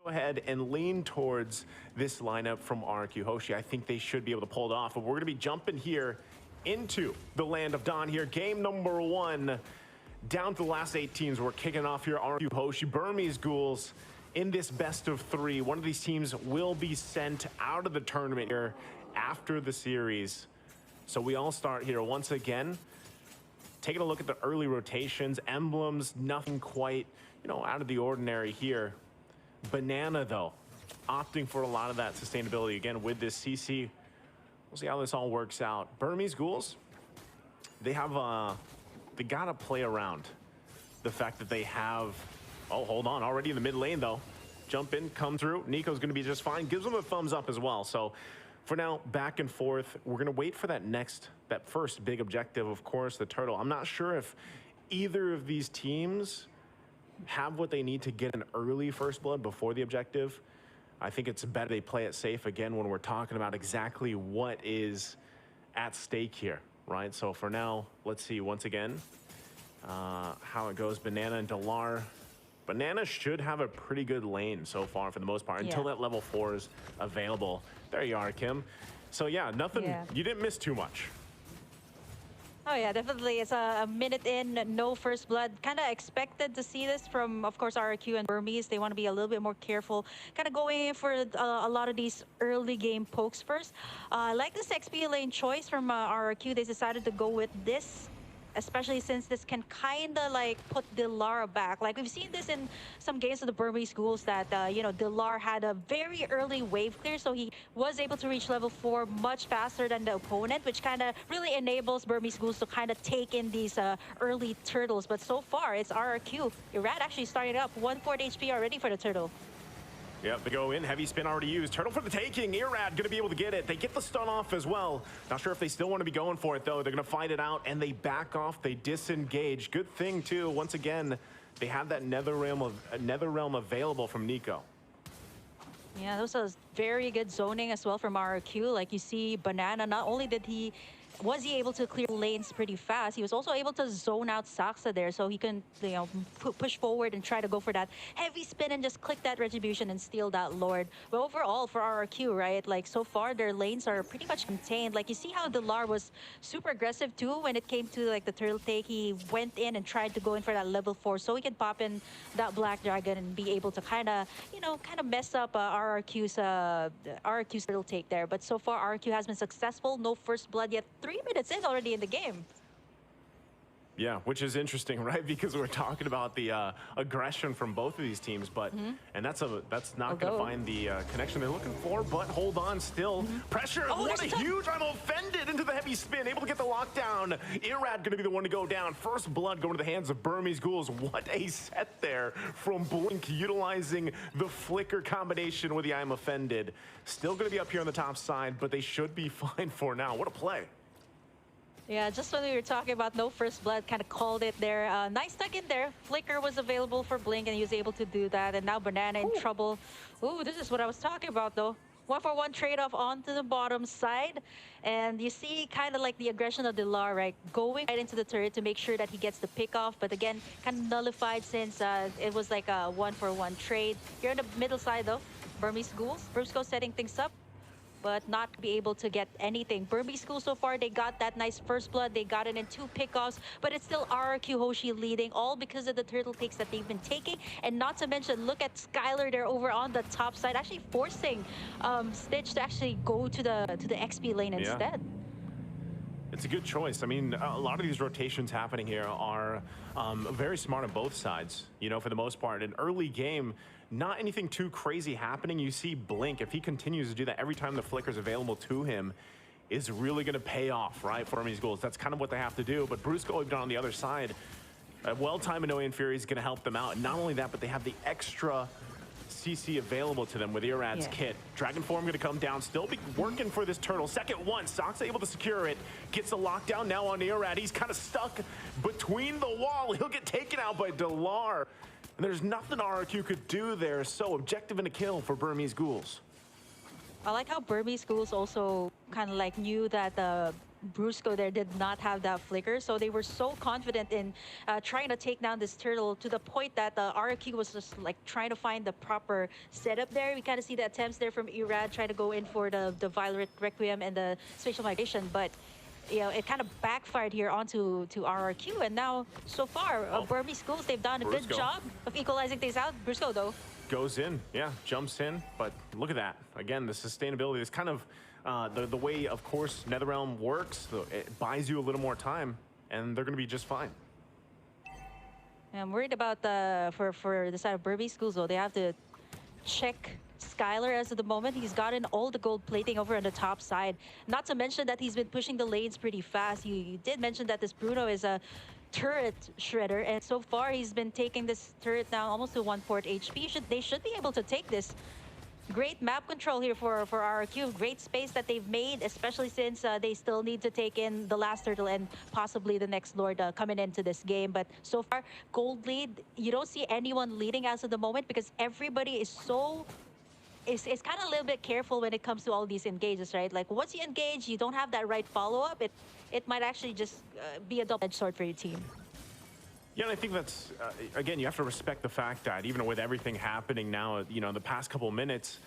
Go ahead and lean towards this lineup from RRQ HOSHI. I think they should be able to pull it off, but we're going to be jumping here into the land of Dawn here. Game number 1, down to the last 8 teams. We're kicking off here, RRQ HOSHI, Burmese Ghouls in this best of 3. One of these teams will be sent out of the tournament here after the series. So we all start here once again, taking a look at the early rotations, emblems, nothing quite, out of the ordinary here. Banana, though, opting for a lot of that sustainability again with this CC. We'll see how this all works out. Burmese Ghouls, they gotta play around the fact that they have, oh, hold on, already in the mid lane though. Jump in, come through. Nico's gonna be just fine. Gives them a thumbs up as well. So for now, back and forth. We're gonna wait for that first big objective, of course, the turtle. I'm not sure if either of these teams have what they need to get an early first blood before the objective. I think it's better they play it safe again when we're talking about exactly what is at stake here, right? So for now, let's see once again how it goes. Banana and Delar. Banana should have a pretty good lane so far for the most part, until that level 4 is available. There you are, Kim. So yeah, nothing, you didn't miss too much. Oh yeah, definitely. It's a minute in, no first blood. Kind of expected to see this from, of course, RRQ and Burmese. They want to be a little bit more careful, kind of going in for a lot of these early game pokes first. Like this XP lane choice from RRQ, they decided to go with this, especially since this can kind of like put Delar back. Like we've seen this in some games of the Burmese Ghouls that, Delar had a very early wave clear, so he was able to reach level 4 much faster than the opponent, which kind of really enables Burmese Ghouls to kind of take in these early turtles. But so far, it's RRQ. IRRAD actually started up 1/4 HP already for the turtle. Yep, they go in, heavy spin already used. Turtle for the taking, IRRAD gonna be able to get it. They get the stun off as well. Not sure if they still want to be going for it though. They're gonna fight it out and they back off, they disengage. Good thing too, once again, they have that nether realm available from Nico. Yeah, that was very good zoning as well from RRQ. Like you see Banana, not only was he able to clear lanes pretty fast, he was also able to zone out Saksa there, so he can push forward and try to go for that heavy spin and just click that retribution and steal that Lord. But overall for RRQ, right, like so far their lanes are pretty much contained. Like you see how Delar was super aggressive too when it came to like the turtle take. He went in and tried to go in for that level 4 so he can pop in that Black Dragon and be able to kind of mess up RRQ's turtle take there. But so far RRQ has been successful. No first blood yet. 3 minutes in already in the game. Yeah, which is interesting, right? Because we're talking about the aggression from both of these teams, but and that's not going to find the connection they're looking for. But hold on, still pressure. Oh, what a huge! I'm offended into the heavy spin, able to get the lockdown. IRRAD going to be the one to go down. First blood going to the hands of Burmese Ghouls. What a set there from Blink, utilizing the flicker combination with the I'm offended. Still going to be up here on the top side, but they should be fine for now. What a play! Yeah, just when we were talking about no first blood, kind of called it there. Nice tuck in there. Flicker was available for Blink, and he was able to do that. And now Banana in trouble. Ooh, this is what I was talking about, though. 1-for-1 trade-off onto the bottom side. And you see kind of like the aggression of Delar, right? Going right into the turret to make sure that he gets the pick off. But again, kind of nullified since it was like a 1-for-1 trade. Here on the middle side, though, Burmese Ghouls. Brusco setting things up, but not be able to get anything. Burmese Ghouls so far, they got that nice first blood. They got it in 2 pickoffs, but it's still RRQ HOSHI leading, all because of the turtle takes that they've been taking. And not to mention, look at Skylar there over on the top side, actually forcing Stitch to actually go to the XP lane instead. It's a good choice. I mean, a lot of these rotations happening here are very smart on both sides, for the most part. An early game, not anything too crazy happening. You see Blink, if he continues to do that every time the flicker's available to him, is really going to pay off, right, for Burmese Ghouls. That's kind of what they have to do. But Brusco even on the other side, a well-timed Annoying Fury is going to help them out. And not only that, but they have the extra CC available to them with IRRAD's kit. Dragon Form going to come down, still be working for this turtle. Second one, Sox able to secure it, gets a lockdown now on IRRAD. He's kind of stuck between the wall. He'll get taken out by Delar. And there's nothing RRQ could do there. So objective and a kill for Burmese Ghouls. I like how Burmese Ghouls also kind of like knew that Brusco there did not have that flicker, so they were so confident in trying to take down this turtle to the point that the RRQ was just like trying to find the proper setup there. We kind of see the attempts there from IRRAD trying to go in for the Violet Requiem and the spatial migration, but you know, it kind of backfired here onto RRQ, and now so far Burmese schools, they've done a good job of equalizing things out. Brusco though goes in, yeah, jumps in, but look at that again, the sustainability is kind of the way, of course, NetherRealm works. It buys you a little more time, and they're going to be just fine. I'm worried about for the side of Burmese schools though. They have to check Skylar as of the moment. He's gotten all the gold plating over on the top side. Not to mention that he's been pushing the lanes pretty fast. You did mention that this Bruno is a turret shredder, and so far he's been taking this turret down almost to 1/4 HP. They should be able to take this. Great map control here for RRQ. Great space that they've made, especially since they still need to take in the last turtle and possibly the next Lord coming into this game. But so far, gold lead, you don't see anyone leading as of the moment because everybody is so... It's kind of a little bit careful when it comes to all these engages, right? Like once you engage, you don't have that right follow-up. It might actually just be a double-edged sword for your team. Yeah, and I think that's, again, you have to respect the fact that even with everything happening now, you know, the past couple minutes,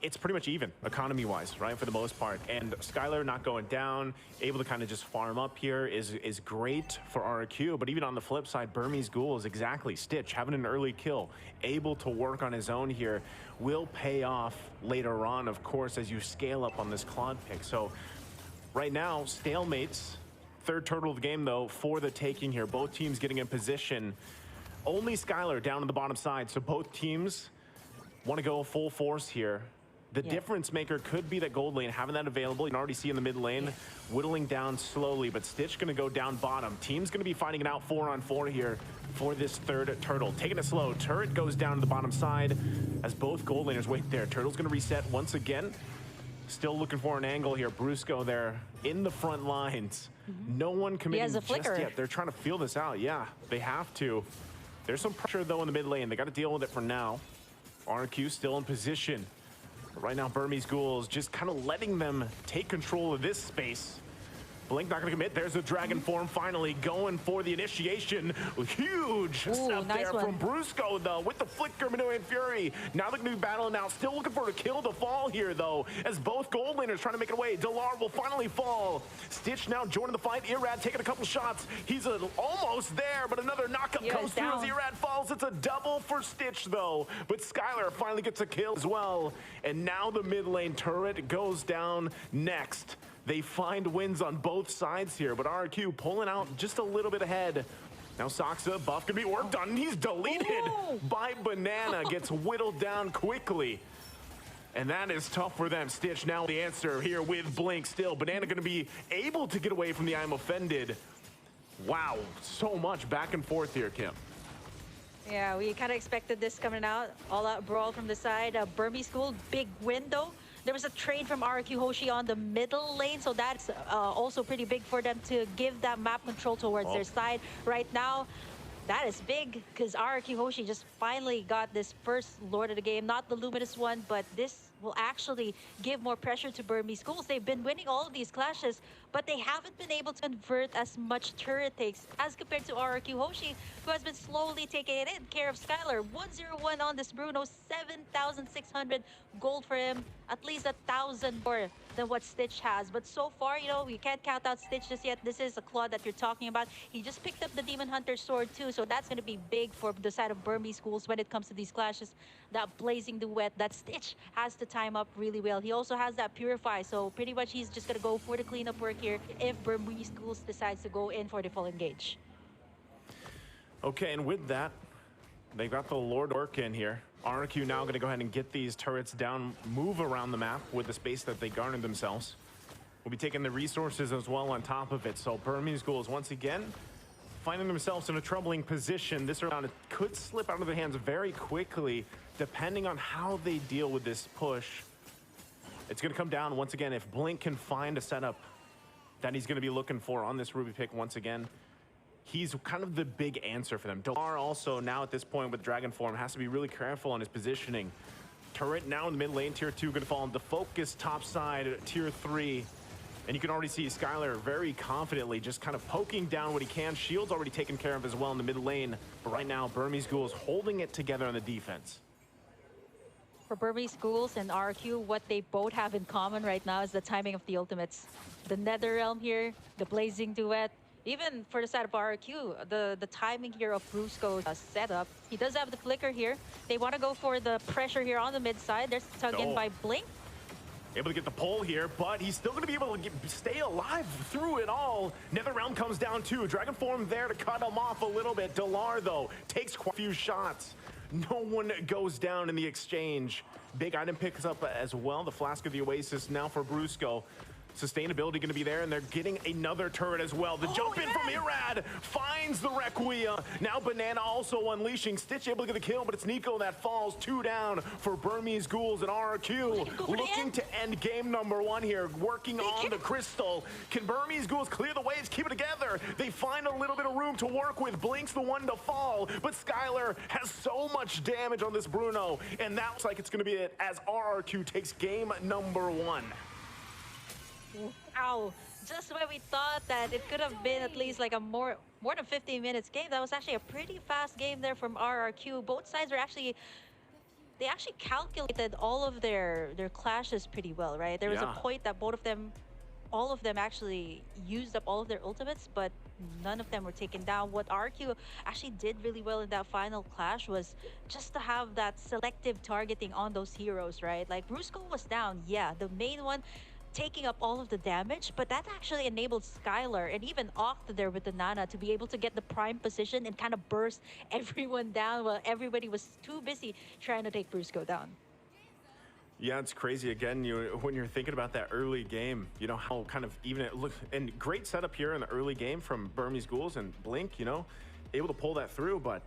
it's pretty much even, economy-wise, right, for the most part. And Skylar not going down, able to kind of just farm up here is great for RRQ. But even on the flip side, Burmese Ghoul is exactly Stitch, having an early kill, able to work on his own here, will pay off later on, of course, as you scale up on this Claude pick. So right now, stalemates. Third turtle of the game, though, for the taking here. Both teams getting in position. Only Skylar down on the bottom side, so both teams want to go full force here. The difference maker could be that gold lane, having that available. You can already see in the mid lane, whittling down slowly, but Stitch going to go down bottom. Team's going to be fighting it out 4-on-4 here for this third turtle. Taking it slow. Turret goes down to the bottom side as both gold laners wait there. Turtle's going to reset once again. Still looking for an angle here. Brusco there in the front lines. No one committing just yet. They're trying to feel this out. Yeah, they have to. There's some pressure, though, in the mid lane. They got to deal with it for now. RRQ still in position. But right now, Burmese Ghouls just kind of letting them take control of this space. Blink not going to commit. There's the Dragon form finally going for the initiation. Huge step there from Brusco, though, with the flicker, Minoan Fury. Now they're going to be battling now. Still looking for a kill to fall here, though, as both gold laners trying to make it away. Delar will finally fall. Stitch now joining the fight. IRRAD taking a couple shots. He's almost there, but another knockup comes through as IRRAD falls. It's a double for Stitch, though. But Skylar finally gets a kill as well. And now the mid lane turret goes down next. They find wins on both sides here, but RRQ pulling out just a little bit ahead. Now Soxa, buff can be worked on, and he's deleted by Banana, gets whittled down quickly. And that is tough for them. Stitch now the answer here with Blink still. Banana gonna be able to get away from the I'm offended. Wow, so much back and forth here, Kim. Yeah, we kind of expected this coming out. All-out brawl from the side. Burmese School, big window. There was a trade from RRQ HOSHI on the middle lane, so that's also pretty big for them to give that map control towards their side. Right now, that is big because RRQ HOSHI just finally got this first Lord of the game. Not the Luminous one, but this will actually give more pressure to Burmese Schools. They've been winning all of these clashes, but they haven't been able to convert as much turret takes as compared to RRQ HOSHI, who has been slowly taking it in care of Skylar. 101 on this Bruno, 7,600 gold for him, at least 1,000 more than what Stitch has. But so far, you know, we can't count out Stitch just yet. This is a Claude that you're talking about. He just picked up the Demon Hunter sword too, so that's going to be big for the side of Burmese Schools when it comes to these clashes. That blazing duet that Stitch has to time up really well. He also has that Purify, so pretty much he's just going to go for the cleanup work here if Burmese Schools decides to go in for the full engage. Okay, and with that, they got the Lord work in here. RRQ now going to go ahead and get these turrets down, move around the map with the space that they garnered themselves. We'll be taking the resources as well on top of it. So Burmese Ghouls once again finding themselves in a troubling position. This round could slip out of their hands very quickly depending on how they deal with this push. It's going to come down once again if Blink can find a setup that he's going to be looking for on this Ruby pick once again. He's kind of the big answer for them. Delar also now at this point with Dragon form has to be really careful on his positioning. Turret now in the mid lane, tier 2 going to fall into focus top side, tier 3. And you can already see Skylar very confidently just kind of poking down what he can. Shield's already taken care of as well in the mid lane. But right now, Burmese Ghouls holding it together on the defense. For Burmese Ghouls and RRQ, what they both have in common right now is the timing of the ultimates. The Nether Realm here, the Blazing Duet. Even for the side of RRQ, the timing here of Brusco's setup. He does have the flicker here. They want to go for the pressure here on the mid side. There's tugged in by Blink. Able to get the pull here, but he's still going to be able to stay alive through it all. Nether Realm comes down too. Dragon Form there to cut him off a little bit. Delar, though, takes quite a few shots. No one goes down in the exchange. Big item picks up as well. The Flask of the Oasis now for Brusco. Sustainability going to be there, and they're getting another turret as well. The jump in from IRRAD finds the Requiem. Now Banana also unleashing. Stitch able to get the kill, but it's Nico that falls. 2 down for Burmese Ghouls and RRQ. Looking to end game number 1 here, working on the crystal. Can Burmese Ghouls clear the waves, keep it together? They find a little bit of room to work with. Blink's the one to fall, but Skylar has so much damage on this Bruno, and that looks like it's going to be it as RRQ takes game number 1. Wow, just when we thought that it could have been at least like a more than 15 minutes game, that was actually a pretty fast game there from RRQ. Both sides are actually, they actually calculated all of their clashes pretty well, right? There was a point that all of them actually used up all of their ultimates, but none of them were taken down. What RQ actually did really well in that final clash was just to have that selective targeting on those heroes, right? Like Brusco was down, yeah, the main one taking up all of the damage, but that actually enabled Skylar and even Octa there with the Nana to be able to get the prime position and kind of burst everyone down while everybody was too busy trying to take Brusco down. Yeah, it's crazy. Again, when you're thinking about that early game, you know, how kind of even it looked, and great setup here in the early game from Burmese Ghouls and Blink, you know, able to pull that through. But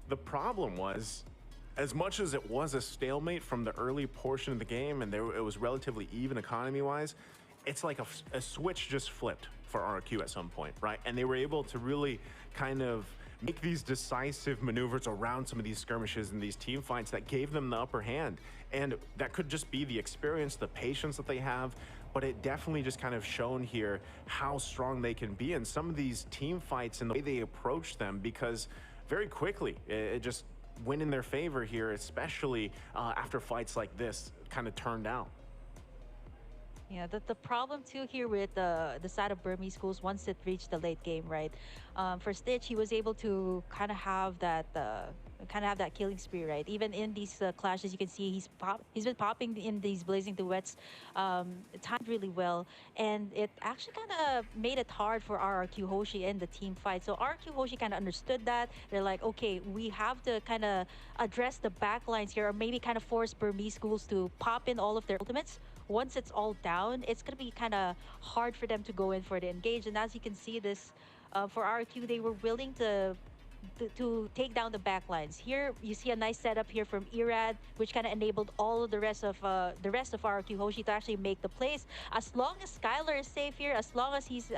the problem was, as much as it was a stalemate from the early portion of the game and it was relatively even economy-wise, it's like a switch just flipped for RRQ at some point, right? And they were able to really kind of make these decisive maneuvers around some of these skirmishes and these team fights that gave them the upper hand. And that could just be the experience, the patience that they have, but it definitely just kind of shown here how strong they can be in some of these team fights and the way they approach them, because very quickly it just win in their favor here, especially after fights like this kind of turned out. Yeah, the problem too here with the side of Burmese Ghouls, once it reached the late game, right? For Stitch, he was able to kind of have that killing spree, right? Even in these clashes, you can see he's been popping in these Blazing Duets, timed really well, and it actually kind of made it hard for RRQ Hoshi in the team fight. So RRQ Hoshi kind of understood that. They're like, okay, we have to kind of address the backlines here, or maybe kind of force Burmese Ghouls to pop in all of their ultimates. Once it's all down, it's going to be kind of hard for them to go in for the engage. And as you can see this, for RRQ, they were willing to take down the backlines. Here you see a nice setup here from IRRAD, which kind of enabled all of the rest of RRQ Hoshi to actually make the plays. As long as Skylar is safe here, as long as he's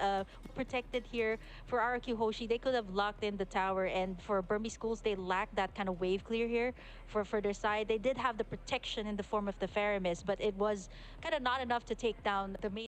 protected here for RRQ Hoshi, they could have locked in the tower. And for Burmese Ghouls, they lacked that kind of wave clear here for their side. They did have the protection in the form of the Faramis, but it was kind of not enough to take down the main